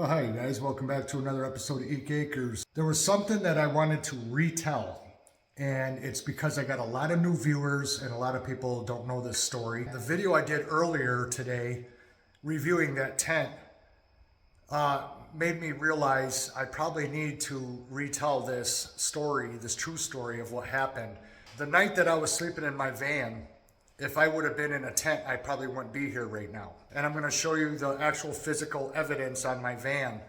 Oh, hi, you guys. Welcome back to another episode of Eek Acres. There was something that I wanted to retell, and it's because I got a lot of new viewers and a lot of people don't know this story. The video I did earlier today, reviewing that tent, made me realize I probably need to retell this story, this true story of what happened. The night that I was sleeping in my van, if I would have been in a tent, I probably wouldn't be here right now. And I'm going to show you the actual physical evidence on my van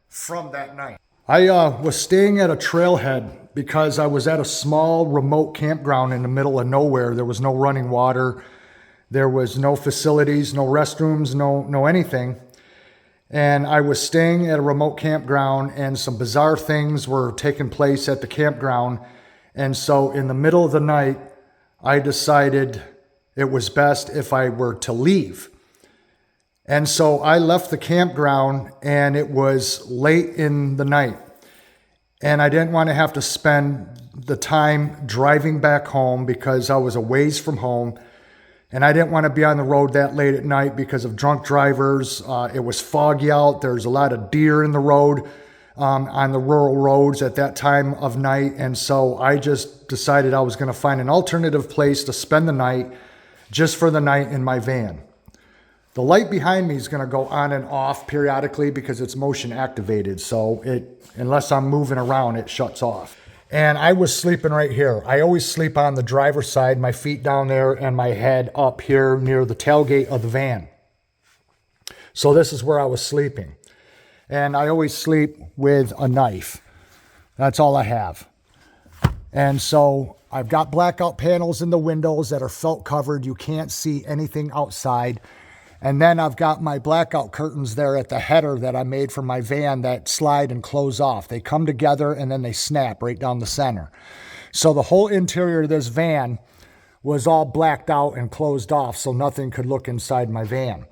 from that night. I was staying at a trailhead because I was at a small remote campground in the middle of nowhere. There was no running water. There was no facilities, no restrooms, no anything. And I was staying at a remote campground, and some bizarre things were taking place at the campground. And so in the middle of the night, I decided it was best if I were to leave. And so I left the campground, and it was late in the night. And I didn't want to have to spend the time driving back home because I was a ways from home. And I didn't want to be on the road that late at night because of drunk drivers. It was foggy out. There's a lot of deer in the road, on the rural roads at that time of night. And so I just decided I was going to find an alternative place to spend the night, just for the night in my van. The light behind me is going to go on and off periodically because it's motion activated. So unless I'm moving around, it shuts off. And I was sleeping right here. I always sleep on the driver's side, my feet down there and my head up here near the tailgate of the van. So this is where I was sleeping. And I always sleep with a knife. That's all I have. And so I've got blackout panels in the windows that are felt covered. You can't see anything outside. And then I've got my blackout curtains there at the header that I made for my van that slide and close off. They come together and then they snap right down the center. So the whole interior of this van was all blacked out and closed off so nothing could look inside my van.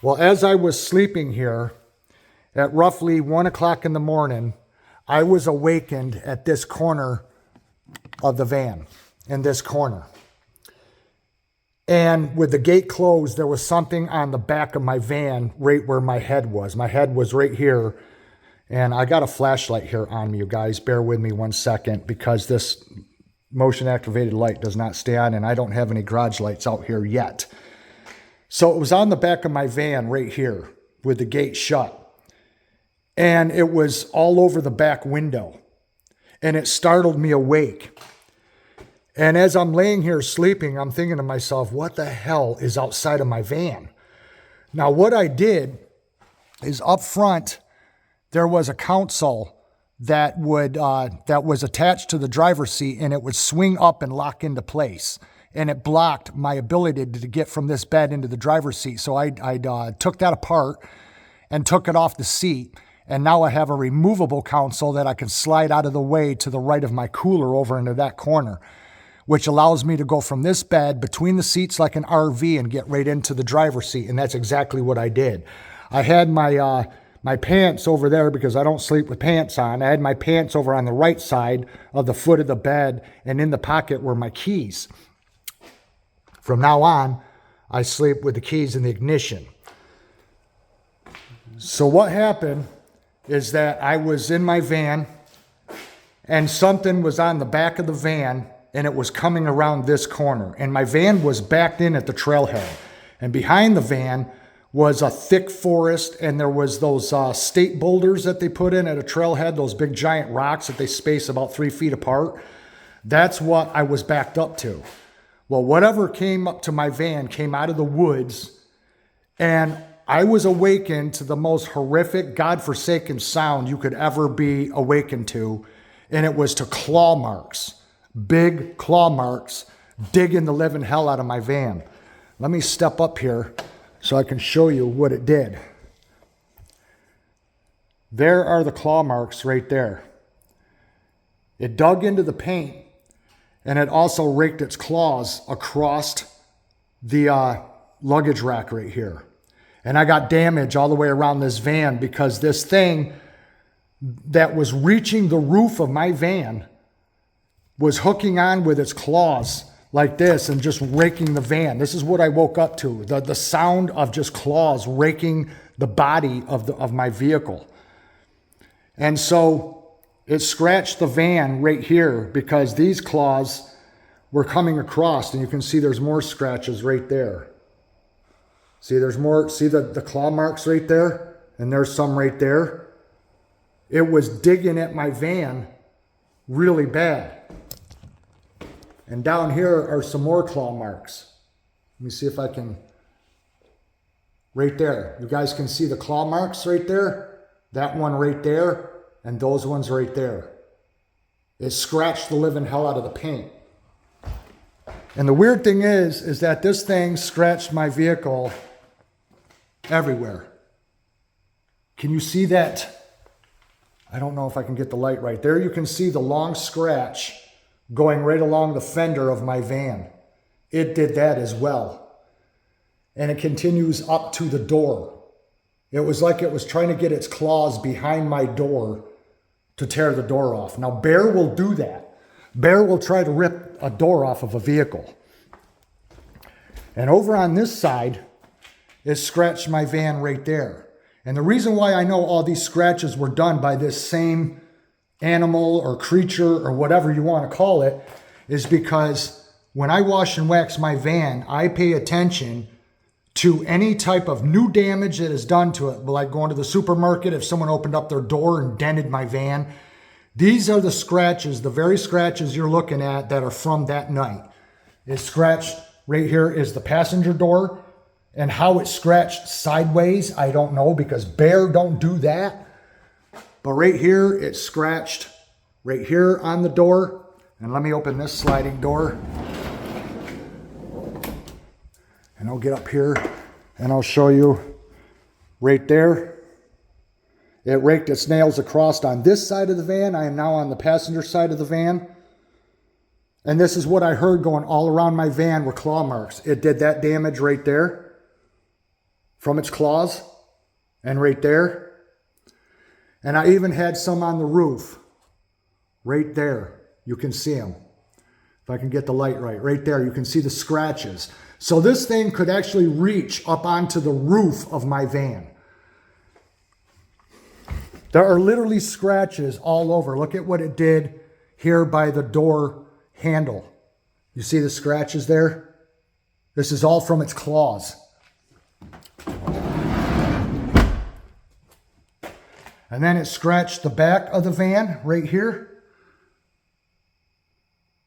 Well, as I was sleeping here at roughly 1 o'clock in the morning, I was awakened at this corner of the van, in this corner. And with the gate closed, there was something on the back of my van right where my head was. My head was right here. And I got a flashlight here on me, you guys. Bear with me 1 second because this motion activated light does not stay on and I don't have any garage lights out here yet. So it was on the back of my van right here with the gate shut. And it was all over the back window. And it startled me awake. And as I'm laying here sleeping, I'm thinking to myself, what the hell is outside of my van? Now, what I did is up front, there was a console that was attached to the driver's seat, and it would swing up and lock into place. And it blocked my ability to get from this bed into the driver's seat. So I took that apart and took it off the seat. And now I have a removable console that I can slide out of the way to the right of my cooler over into that corner, which allows me to go from this bed between the seats like an RV and get right into the driver's seat. And that's exactly what I did. I had my pants over there because I don't sleep with pants on. I had my pants over on the right side of the foot of the bed, and in the pocket were my keys. From now on, I sleep with the keys in the ignition. So what happened is that I was in my van and something was on the back of the van and it was coming around this corner. And my van was backed in at the trailhead. And behind the van was a thick forest, and there was those state boulders that they put in at a trailhead, those big giant rocks that they space about 3 feet apart. That's what I was backed up to. Well, whatever came up to my van came out of the woods, and I was awakened to the most horrific, godforsaken sound you could ever be awakened to, and it was to claw marks. Big claw marks digging the living hell out of my van. Let me step up here so I can show you what it did. There are the claw marks right there. It dug into the paint, and it also raked its claws across the luggage rack right here. And I got damage all the way around this van because this thing that was reaching the roof of my van was hooking on with its claws like this and just raking the van. This is what I woke up to, the sound of just claws raking the body of my vehicle. And so it scratched the van right here because these claws were coming across, and you can see there's more scratches right there. See, there's more, see the claw marks right there? And there's some right there. It was digging at my van really bad. And down here are some more claw marks. Let me see if I can, right there. You guys can see the claw marks right there? That one right there, and those ones right there. It scratched the living hell out of the paint. And the weird thing is that this thing scratched my vehicle everywhere. Can you see that? I don't know if I can get the light right. There you can see the long scratch going right along the fender of my van. It did that as well. And it continues up to the door. It was like it was trying to get its claws behind my door to tear the door off. Now, Bear will do that. Bear will try to rip a door off of a vehicle. And over on this side, it scratched my van right there. And the reason why I know all these scratches were done by this same animal or creature or whatever you want to call it is because when I wash and wax my van, I pay attention to any type of new damage that is done to it. Like going to the supermarket, if someone opened up their door and dented my van, these are the scratches, the very scratches you're looking at that are from that night. It scratched right here is the passenger door. And how it scratched sideways, I don't know, because Bear don't do that. But right here, it scratched right here on the door. And let me open this sliding door. And I'll get up here and I'll show you right there. It raked its nails across on this side of the van. I am now on the passenger side of the van. And this is what I heard going all around my van were claw marks. It did that damage right there from its claws and right there. And I even had some on the roof right there. You can see them. If I can get the light right there, you can see the scratches. So this thing could actually reach up onto the roof of my van. There are literally scratches all over. Look at what it did here by the door handle. You see the scratches there? This is all from its claws. And then it scratched the back of the van right here.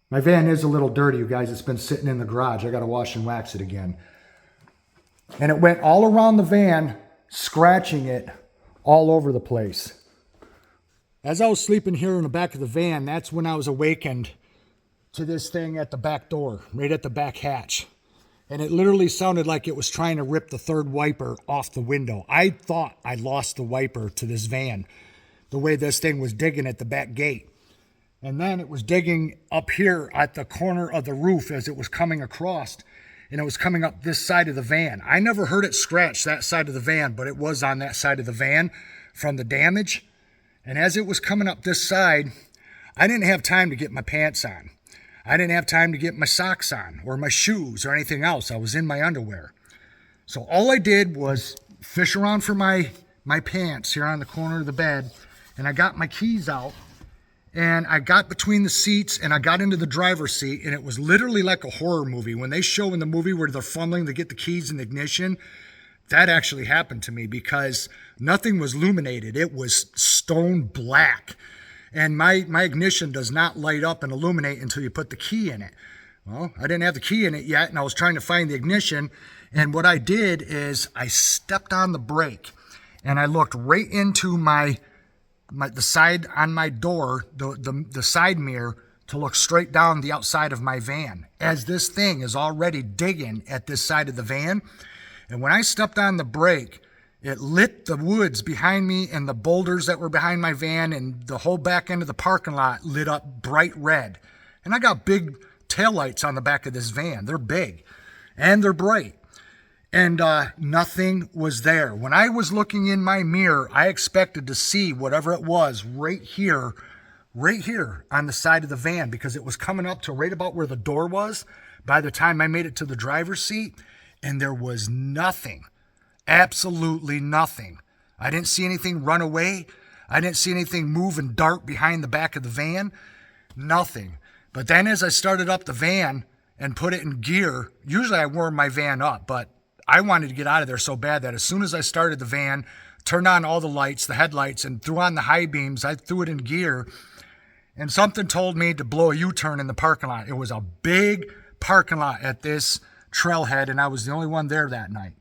My van is a little dirty, you guys. It's been sitting in the garage. I got to wash and wax it again. And it went all around the van, scratching it all over the place. As I was sleeping here in the back of the van, that's when I was awakened to this thing at the back door, right at the back hatch. And it literally sounded like it was trying to rip the third wiper off the window. I thought I lost the wiper to this van, the way this thing was digging at the back gate. And then it was digging up here at the corner of the roof as it was coming across, and it was coming up this side of the van. I never heard it scratch that side of the van, but it was on that side of the van from the damage. And as it was coming up this side, I didn't have time to get my pants on. I didn't have time to get my socks on or my shoes or anything else. I was in my underwear. So all I did was fish around for my pants here on the corner of the bed, and I got my keys out, and I got between the seats, and I got into the driver's seat, and it was literally like a horror movie. When they show in the movie where they're fumbling to get the keys in the ignition, that actually happened to me because nothing was illuminated. It was stone black. And my ignition does not light up and illuminate until you put the key in it. Well, I didn't have the key in it yet, and I was trying to find the ignition. And what I did is I stepped on the brake, and I looked right into the side on my door, the side mirror, to look straight down the outside of my van, as this thing is already digging at this side of the van. And when I stepped on the brake, it lit the woods behind me and the boulders that were behind my van, and the whole back end of the parking lot lit up bright red. And I got big taillights on the back of this van. They're big and they're bright. And nothing was there. When I was looking in my mirror, I expected to see whatever it was right here on the side of the van, because it was coming up to right about where the door was by the time I made it to the driver's seat, and there was nothing. Absolutely nothing. I didn't see anything run away. I didn't see anything move and dart behind the back of the van. Nothing. But then as I started up the van and put it in gear, usually I warm my van up, but I wanted to get out of there so bad that as soon as I started the van, turned on all the lights, the headlights, and threw on the high beams, I threw it in gear, and something told me to blow a U-turn in the parking lot. It was a big parking lot at this trailhead, and I was the only one there that night.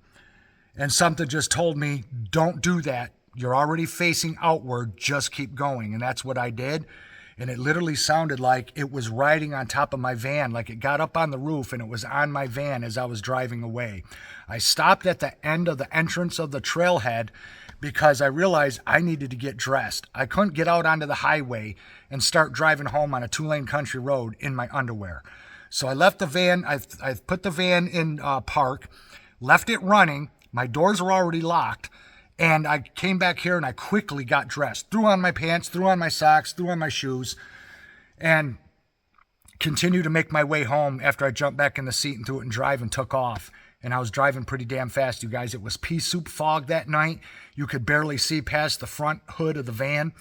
And something just told me, don't do that. You're already facing outward. Just keep going. And that's what I did. And it literally sounded like it was riding on top of my van, like it got up on the roof and it was on my van as I was driving away. I stopped at the end of the entrance of the trailhead because I realized I needed to get dressed. I couldn't get out onto the highway and start driving home on a 2-lane country road in my underwear. So I left the van. I put the van in park, left it running. My doors were already locked, and I came back here and I quickly got dressed, threw on my pants, threw on my socks, threw on my shoes, and continued to make my way home after I jumped back in the seat and threw it in drive and took off. And I was driving pretty damn fast, you guys. It was pea soup fog that night. You could barely see past the front hood of the van,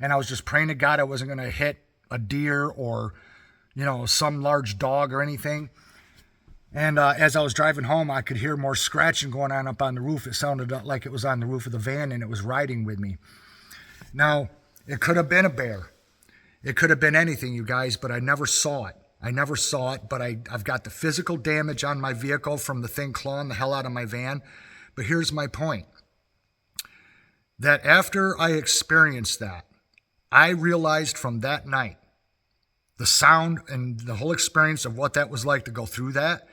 and I was just praying to God I wasn't going to hit a deer or, some large dog or anything. And as I was driving home, I could hear more scratching going on up on the roof. It sounded like it was on the roof of the van and it was riding with me. Now, it could have been a bear. It could have been anything, you guys, but I never saw it. But I've got the physical damage on my vehicle from the thing clawing the hell out of my van. But here's my point. That after I experienced that, I realized from that night, the sound and the whole experience of what that was like to go through that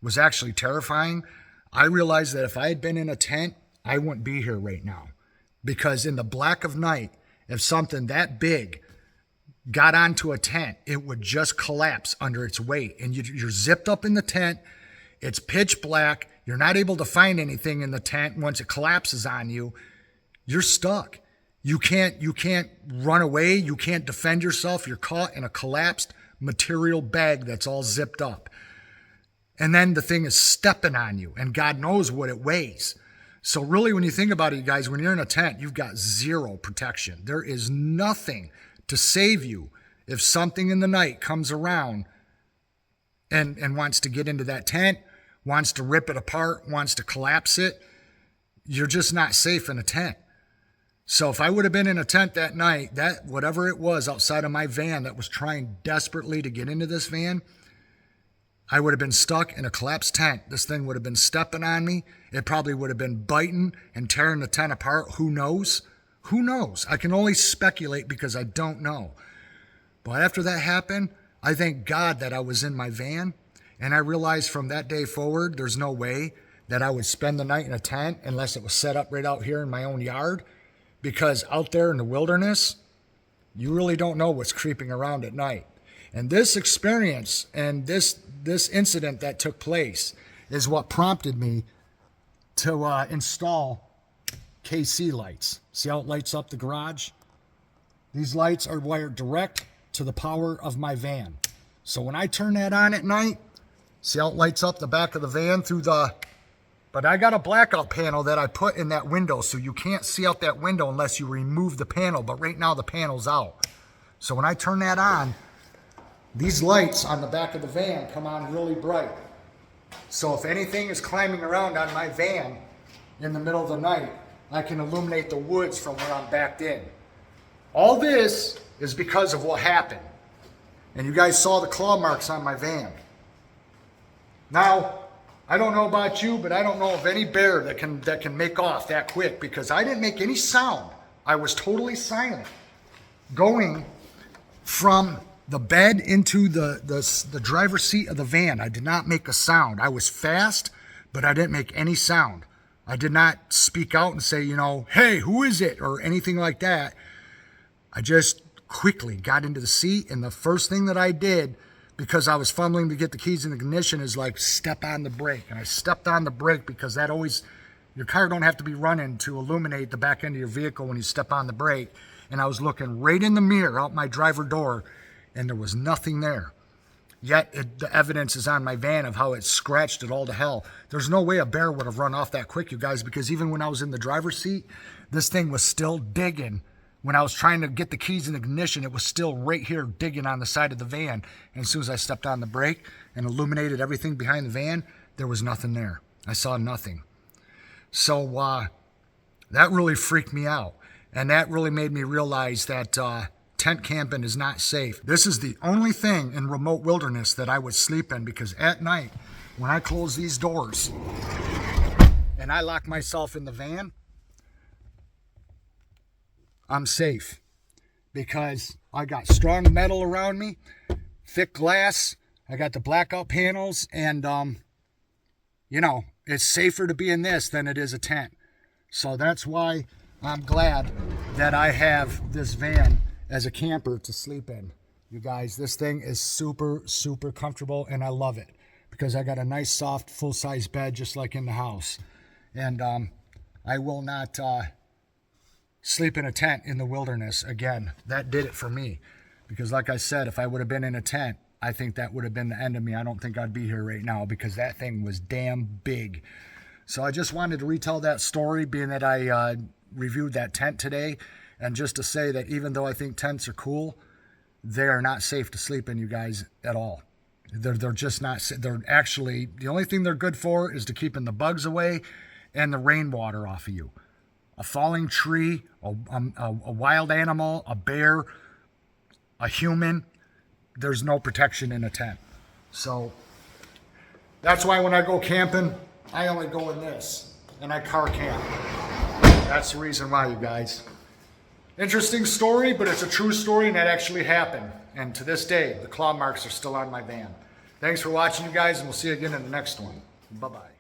was actually terrifying. I realized that if I had been in a tent, I wouldn't be here right now. Because in the black of night, if something that big got onto a tent, it would just collapse under its weight. And you're zipped up in the tent. It's pitch black. You're not able to find anything in the tent. Once it collapses on you, you're stuck. You can't run away. You can't defend yourself. You're caught in a collapsed material bag that's all zipped up. And then the thing is stepping on you, and God knows what it weighs. So really, when you think about it, you guys, when you're in a tent, you've got zero protection. There is nothing to save you if something in the night comes around and wants to get into that tent, wants to rip it apart, wants to collapse it. You're just not safe in a tent. So if I would have been in a tent that night, that whatever it was outside of my van that was trying desperately to get into this van, I would have been stuck in a collapsed tent. This thing would have been stepping on me. It probably would have been biting and tearing the tent apart. Who knows? Who knows? I can only speculate because I don't know. But after that happened, I thank God that I was in my van. And I realized from that day forward, there's no way that I would spend the night in a tent unless it was set up right out here in my own yard. Because out there in the wilderness, you really don't know what's creeping around at night. And this experience and this incident that took place is what prompted me to install KC lights. See how it lights up the garage? These lights are wired direct to the power of my van. So when I turn that on at night, see how it lights up the back of the van through the... But I got a blackout panel that I put in that window, so you can't see out that window unless you remove the panel. But right now the panel's out. So when I turn that on, these lights on the back of the van come on really bright. So if anything is climbing around on my van in the middle of the night, I can illuminate the woods from where I'm backed in. All this is because of what happened. And you guys saw the claw marks on my van. Now, I don't know about you, but I don't know of any bear that can make off that quick because I didn't make any sound. I was totally silent. Going from the bed into the driver's seat of the van, I did not make a sound. I was fast, but I didn't make any sound. I did not speak out and say, hey, who is it? Or anything like that. I just quickly got into the seat, and the first thing that I did, because I was fumbling to get the keys in the ignition, is like step on the brake. And I stepped on the brake because that always, your car don't have to be running to illuminate the back end of your vehicle when you step on the brake. And I was looking right in the mirror out my driver door, and there was nothing there. Yet the evidence is on my van of how it scratched it all to hell. There's no way a bear would have run off that quick, you guys, because even when I was in the driver's seat, this thing was still digging. When I was trying to get the keys in ignition, it was still right here digging on the side of the van. And as soon as I stepped on the brake and illuminated everything behind the van, there was nothing there. I saw nothing. So that really freaked me out. And that really made me realize that tent camping is not safe. This is the only thing in remote wilderness that I would sleep in, because at night, when I close these doors and I lock myself in the van, I'm safe because I got strong metal around me, thick glass, I got the blackout panels, and you know, it's safer to be in this than it is a tent. So that's why I'm glad that I have this van as a camper to sleep in. You guys, this thing is super, super comfortable, and I love it because I got a nice, soft, full-size bed just like in the house. And I will not sleep in a tent in the wilderness again. That did it for me. Because like I said, if I would have been in a tent, I think that would have been the end of me. I don't think I'd be here right now because that thing was damn big. So I just wanted to retell that story, being that I reviewed that tent today. And just to say that even though I think tents are cool, they are not safe to sleep in, you guys, at all. They're just not. They're actually, the only thing they're good for is to keeping the bugs away and the rainwater off of you. A falling tree, a wild animal, a bear, a human, there's no protection in a tent. So that's why when I go camping, I only go in this, and I car camp. That's the reason why, you guys. Interesting story, but it's a true story, and that actually happened. And to this day, the claw marks are still on my van. Thanks for watching, you guys, and we'll see you again in the next one. Bye-bye.